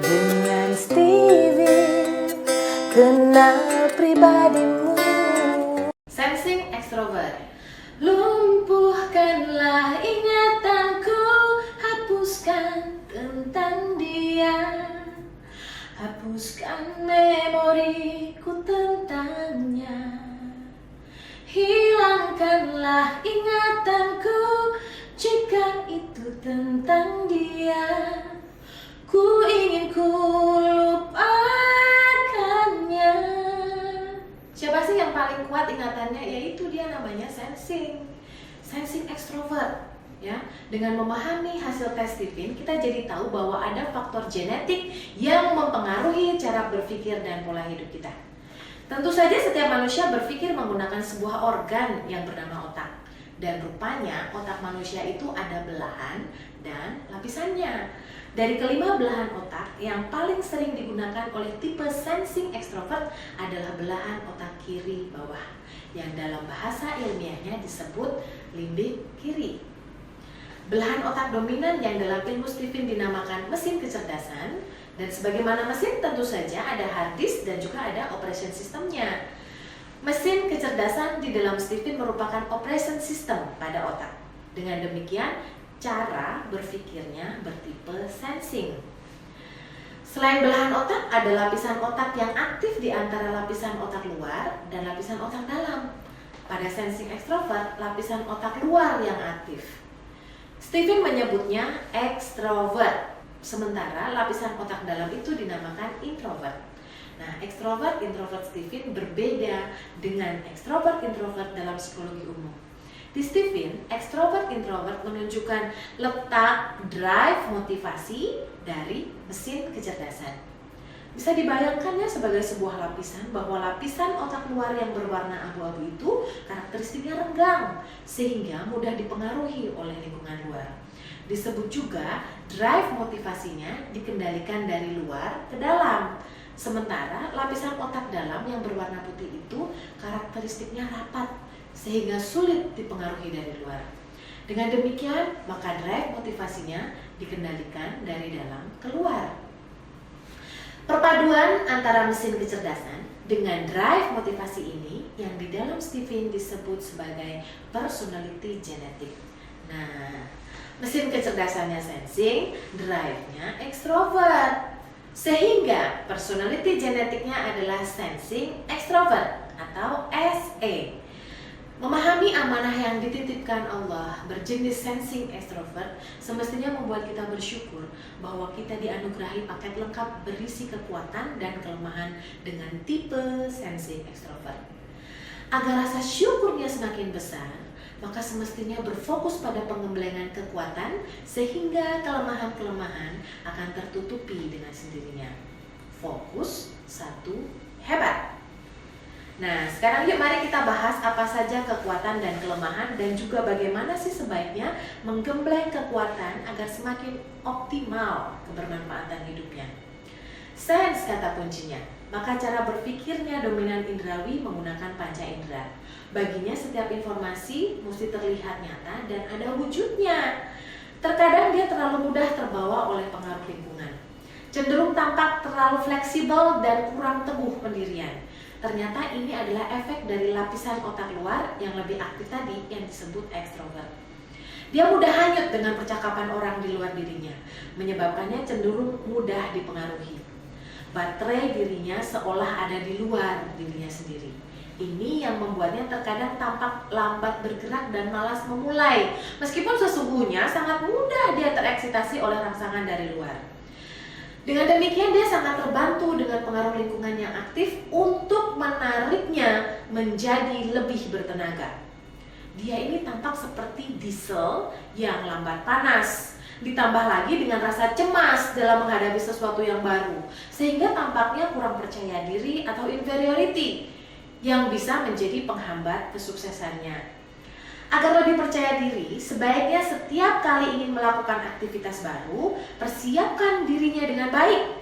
Dengan Steven, kenal pribadimu. Sensing extrovert. Lumpuhkanlah ingatanku, hapuskan tentang dia, hapuskan memoriku tentangnya. Hilangkanlah ingatanku jika itu tentang dia. Ku ingin ku lupakannya. Siapa sih yang paling kuat ingatannya? Yaitu dia, namanya sensing extrovert. Ya, dengan memahami hasil tes Steven, kita jadi tahu bahwa ada faktor genetik yang mempengaruhi cara berpikir dan pola hidup kita. Tentu saja setiap manusia berpikir menggunakan sebuah organ yang bernama otak. Dan rupanya otak manusia itu ada belahan dan lapisannya. Dari kelima belahan otak, yang paling sering digunakan oleh tipe sensing extrovert adalah belahan otak kiri bawah, yang dalam bahasa ilmiahnya disebut limbik kiri. Belahan otak dominan yang dalam ilmu Steven dinamakan mesin kecerdasan, dan sebagaimana mesin tentu saja ada hard disk dan juga ada operation systemnya. Mesin kecerdasan di dalam Steven merupakan operation system pada otak. Dengan demikian, cara berpikirnya bertipe sensing. Selain belahan otak, ada lapisan otak yang aktif di antara lapisan otak luar dan lapisan otak dalam. Pada sensing extrovert, lapisan otak luar yang aktif. Steven menyebutnya extrovert, sementara lapisan otak dalam itu dinamakan introvert. Nah, extrovert, introvert Steven berbeda dengan extrovert, introvert dalam psikologi umum. Di Steven, extrovert, introvert menunjukkan letak drive motivasi dari mesin kecerdasan. Bisa dibayangkannya sebagai sebuah lapisan, bahwa lapisan otak luar yang berwarna abu-abu itu karakteristiknya renggang sehingga mudah dipengaruhi oleh lingkungan luar. Disebut juga drive motivasinya dikendalikan dari luar ke dalam. Sementara lapisan otak dalam yang berwarna putih itu karakteristiknya rapat sehingga sulit dipengaruhi dari luar. Dengan demikian, maka drive motivasinya dikendalikan dari dalam keluar. Perpaduan antara mesin kecerdasan dengan drive motivasi ini yang di dalam Steven disebut sebagai personality genetic. Nah, mesin kecerdasannya sensing, drive-nya extrovert. Sehingga personality genetiknya adalah sensing extrovert atau SE. Memahami amanah yang dititipkan Allah berjenis sensing extrovert semestinya membuat kita bersyukur bahwa kita dianugerahi paket lengkap berisi kekuatan dan kelemahan dengan tipe sensing extrovert. Agar rasa syukurnya semakin besar, maka semestinya berfokus pada pengembelengan kekuatan sehingga kelemahan-kelemahan akan tertutupi dengan sendirinya. Fokus, satu, hebat. Nah, sekarang yuk mari kita bahas apa saja kekuatan dan kelemahan dan juga bagaimana sih sebaiknya menggembleng kekuatan agar semakin optimal kebermanfaatan hidupnya. Sense kata kuncinya, maka cara berpikirnya dominan indrawi menggunakan panca indera. Baginya setiap informasi mesti terlihat nyata dan ada wujudnya. Terkadang dia terlalu mudah terbawa oleh pengaruh lingkungan. Cenderung tampak terlalu fleksibel dan kurang teguh pendirian. Ternyata ini adalah efek dari lapisan otak luar yang lebih aktif tadi yang disebut extrovert. Dia mudah hanyut dengan percakapan orang di luar dirinya, menyebabkannya cenderung mudah dipengaruhi. Baterai dirinya seolah ada di luar dirinya sendiri. Ini yang membuatnya terkadang tampak lambat bergerak dan malas memulai, meskipun sesungguhnya sangat mudah dia tereksitasi oleh rangsangan dari luar. Dengan demikian dia sangat terbantu dengan pengaruh lingkungan yang aktif untuk menariknya menjadi lebih bertenaga. Dia ini tampak seperti diesel yang lambat panas, ditambah lagi dengan rasa cemas dalam menghadapi sesuatu yang baru, sehingga tampaknya kurang percaya diri atau inferiority yang bisa menjadi penghambat kesuksesannya. Agar lebih percaya diri, sebaiknya setiap kali ingin melakukan aktivitas baru, persiapkan dirinya dengan baik.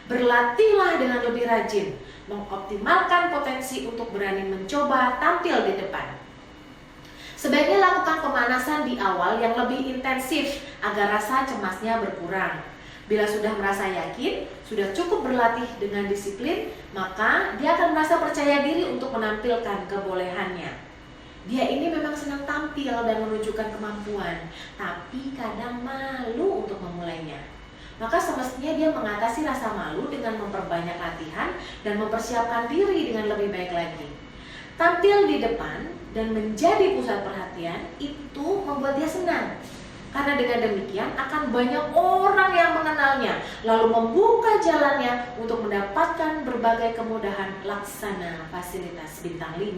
Berlatihlah dengan lebih rajin, mengoptimalkan potensi untuk berani mencoba tampil di depan. Sebaiknya lakukan pemanasan di awal yang lebih intensif agar rasa cemasnya berkurang. Bila sudah merasa yakin, sudah cukup berlatih dengan disiplin, maka dia akan merasa percaya diri untuk menampilkan kebolehannya. Dia ini memang senang tampil dan menunjukkan kemampuan, tapi kadang malu untuk memulainya. Maka semestinya dia mengatasi rasa malu dengan memperbanyak latihan dan mempersiapkan diri dengan lebih baik lagi. Tampil di depan dan menjadi pusat perhatian itu membuat dia senang. Karena dengan demikian akan banyak orang yang mengenalnya, lalu membuka jalannya untuk mendapatkan berbagai kemudahan laksana fasilitas bintang 5.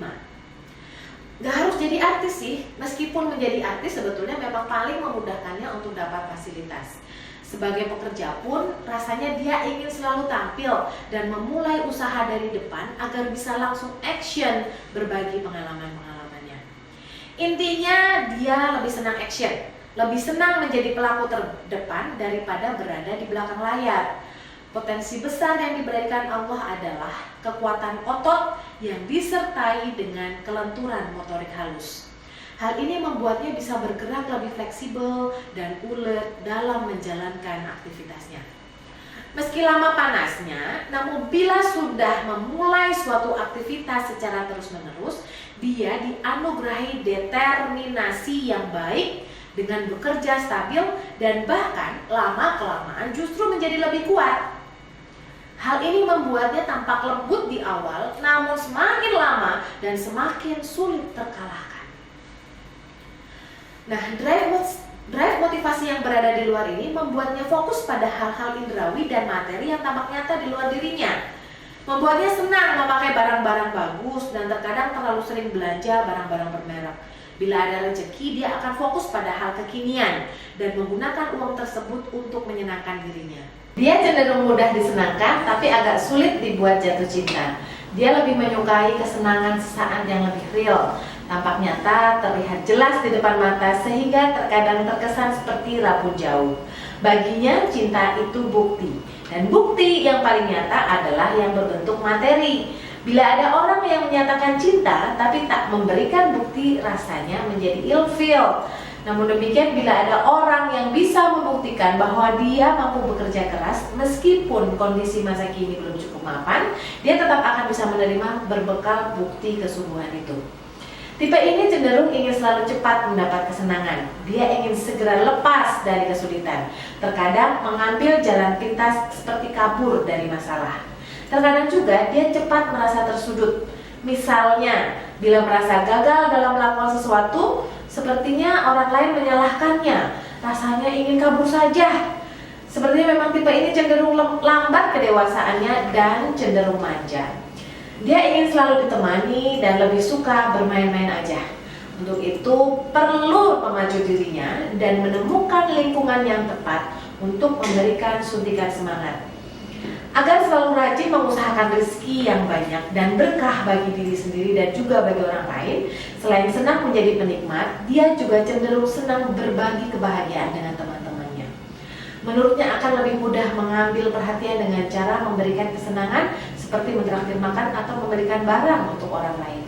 Gak harus jadi artis sih, meskipun menjadi artis sebetulnya memang paling memudahkannya untuk dapat fasilitas. Sebagai pekerja pun rasanya dia ingin selalu tampil dan memulai usaha dari depan agar bisa langsung action berbagi pengalaman-pengalamannya. Intinya dia lebih senang action, lebih senang menjadi pelaku terdepan daripada berada di belakang layar. Potensi besar yang diberikan Allah adalah kekuatan otot yang disertai dengan kelenturan motorik halus. Hal ini membuatnya bisa bergerak lebih fleksibel dan ulet dalam menjalankan aktivitasnya. Meski lama panasnya, namun bila sudah memulai suatu aktivitas secara terus-menerus, dia dianugerahi determinasi yang baik dengan bekerja stabil dan bahkan lama-kelamaan justru menjadi lebih kuat. Hal ini membuatnya tampak lembut di awal, namun semakin lama dan semakin sulit terkalahkan. Nah, drive motivasi yang berada di luar ini membuatnya fokus pada hal-hal indrawi dan materi yang tampak nyata di luar dirinya. Membuatnya senang memakai barang-barang bagus dan terkadang terlalu sering belanja barang-barang bermerek. Bila ada rezeki, dia akan fokus pada hal kekinian dan menggunakan uang tersebut untuk menyenangkan dirinya. Dia cenderung mudah disenangkan, tapi agak sulit dibuat jatuh cinta. Dia lebih menyukai kesenangan sesaat yang lebih real, tampak nyata, terlihat jelas di depan mata sehingga terkadang terkesan seperti rabun jauh. Baginya cinta itu bukti, dan bukti yang paling nyata adalah yang berbentuk materi. Bila ada orang yang menyatakan cinta tapi tak memberikan bukti, rasanya menjadi ilfil. Namun demikian, bila ada orang yang bisa membuktikan bahwa dia mampu bekerja keras meskipun kondisi masa kini belum cukup mapan, dia tetap akan bisa menerima berbekal bukti kesungguhan itu. Tipe ini cenderung ingin selalu cepat mendapat kesenangan. Dia ingin segera lepas dari kesulitan. Terkadang mengambil jalan pintas seperti kabur dari masalah. Terkadang juga dia cepat merasa tersudut. Misalnya, bila merasa gagal dalam melakukan sesuatu, sepertinya orang lain menyalahkannya. Rasanya ingin kabur saja. Sepertinya memang tipe ini cenderung lambat kedewasaannya dan cenderung manja. Dia ingin selalu ditemani dan lebih suka bermain-main aja. Untuk itu perlu memacu dirinya dan menemukan lingkungan yang tepat untuk memberikan suntikan semangat. Agar selalu rajin mengusahakan rezeki yang banyak dan berkah bagi diri sendiri dan juga bagi orang lain, selain senang menjadi penikmat, dia juga cenderung senang berbagi kebahagiaan dengan teman-temannya. Menurutnya akan lebih mudah mengambil perhatian dengan cara memberikan kesenangan seperti mentraktir makan atau memberikan barang untuk orang lain.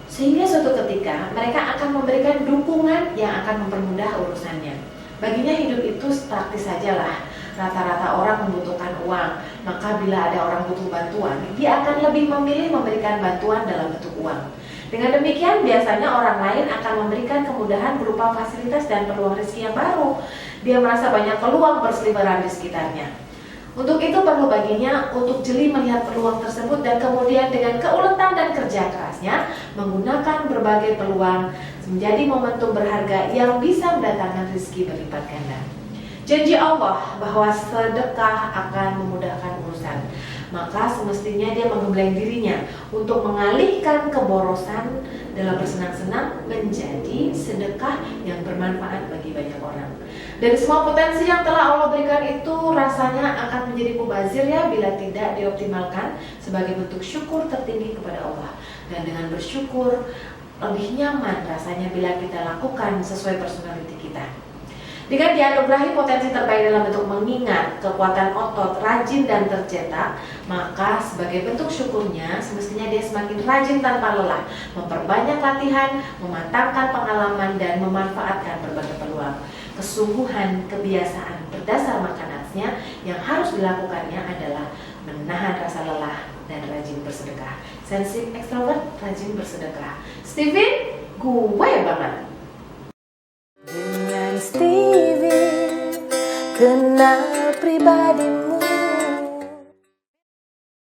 Sehingga suatu ketika mereka akan memberikan dukungan yang akan mempermudah urusannya. Baginya hidup itu praktis sajalah. Rata-rata orang membutuhkan uang, maka bila ada orang butuh bantuan, dia akan lebih memilih memberikan bantuan dalam bentuk uang. Dengan demikian, biasanya orang lain akan memberikan kemudahan berupa fasilitas dan peluang rezeki yang baru. Dia merasa banyak peluang berseliweran di sekitarnya. Untuk itu perlu baginya untuk jeli melihat peluang tersebut dan kemudian dengan keuletan dan kerja kerasnya menggunakan berbagai peluang menjadi momentum berharga yang bisa mendatangkan rezeki berlipat ganda. Janji Allah bahwa sedekah akan memudahkan urusan. Maka semestinya dia menggembleng dirinya untuk mengalihkan keborosan dalam bersenang-senang menjadi sedekah yang bermanfaat bagi banyak orang. Dari semua potensi yang telah Allah berikan itu rasanya akan menjadi mubazir ya bila tidak dioptimalkan sebagai bentuk syukur tertinggi kepada Allah. Dan dengan bersyukur lebih nyaman rasanya bila kita lakukan sesuai personality kita. Dengan dianugerahi potensi terbaik dalam bentuk mengingat, kekuatan otot, rajin dan tercetak, maka sebagai bentuk syukurnya semestinya dia semakin rajin tanpa lelah, memperbanyak latihan, mematangkan pengalaman dan memanfaatkan berbagai peluang. Kesungguhan kebiasaan berdasar makanan aktivitasnya yang harus dilakukannya adalah menahan rasa lelah dan rajin bersedekah. Sensing ekstrovert, rajin bersedekah. Steven, gue banget. Dengan Steven, kenal pribadimu.